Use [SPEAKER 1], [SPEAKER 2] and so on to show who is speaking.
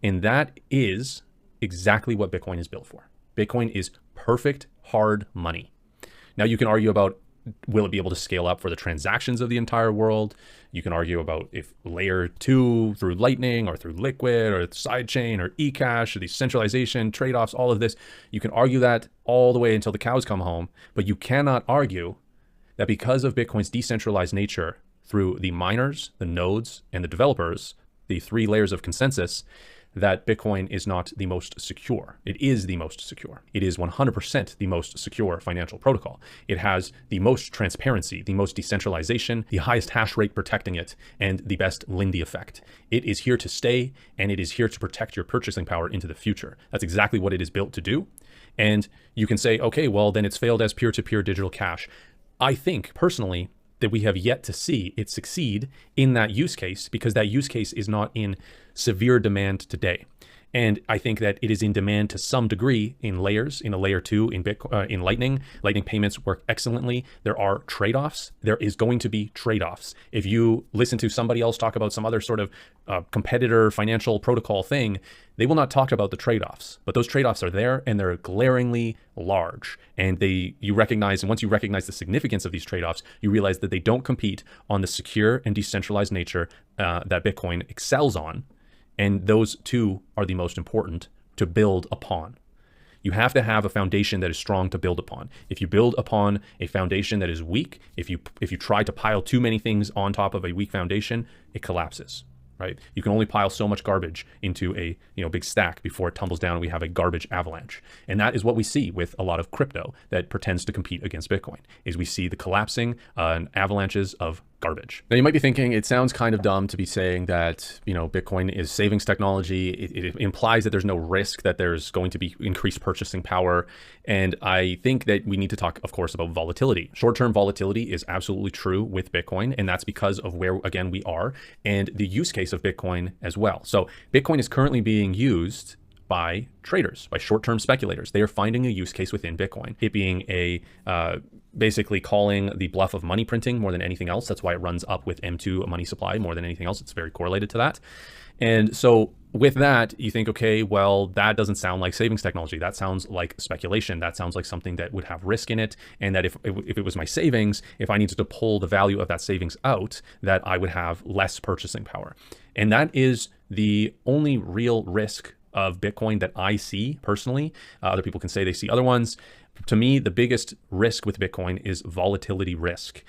[SPEAKER 1] And that is exactly what Bitcoin is built for. Bitcoin is perfect hard money. Now you can argue about, will it be able to scale up for the transactions of the entire world? You can argue about if layer 2 through Lightning or through Liquid or sidechain or eCash or the centralization trade-offs, all of this. You can argue that all the way until the cows come home, but you cannot argue that because of Bitcoin's decentralized nature through the miners, the nodes, and the developers, the 3 layers of consensus, that Bitcoin is not the most secure. It is the most secure. It is 100% the most secure financial protocol. It has the most transparency, the most decentralization, the highest hash rate protecting it, and the best Lindy effect. It is here to stay, and it is here to protect your purchasing power into the future. That's exactly what it is built to do. And you can say, okay, well, then it's failed as peer-to-peer digital cash. I think, personally, that we have yet to see it succeed in that use case because that use case is not in severe demand today. And I think that it is in demand to some degree in layers, in a layer 2, in Bitcoin, in Lightning. Lightning payments work excellently. There are trade-offs. There is going to be trade-offs. If you listen to somebody else talk about some other sort of competitor financial protocol thing, they will not talk about the trade-offs. But those trade-offs are there, and they're glaringly large. And you recognize, and once you recognize the significance of these trade-offs, you realize that they don't compete on the secure and decentralized nature that Bitcoin excels on. And those two are the most important to build upon. You have to have a foundation that is strong to build upon. If you build upon a foundation that is weak, if you try to pile too many things on top of a weak foundation, it collapses, right? You can only pile so much garbage into a big stack before it tumbles down and we have a garbage avalanche. And that is what we see with a lot of crypto that pretends to compete against Bitcoin, is we see the collapsing and avalanches of garbage. Now you might be thinking it sounds kind of dumb to be saying that, Bitcoin is savings technology. It implies that there's no risk that there's going to be increased purchasing power. And I think that we need to talk, of course, about volatility. Short-term volatility is absolutely true with Bitcoin. And that's because of where, again, we are and the use case of Bitcoin as well. So Bitcoin is currently being used by traders, by short-term speculators. They are finding a use case within Bitcoin. It being basically calling the bluff of money printing more than anything else. That's why it runs up with M2 money supply more than anything else. It's very correlated to that. And so with that, you think, okay, well, that doesn't sound like savings technology. That sounds like speculation. That sounds like something that would have risk in it. And that if it was my savings, if I needed to pull the value of that savings out, that I would have less purchasing power. And that is the only real risk of Bitcoin that I see personally. Other people can say they see other ones. To me, the biggest risk with Bitcoin is volatility risk.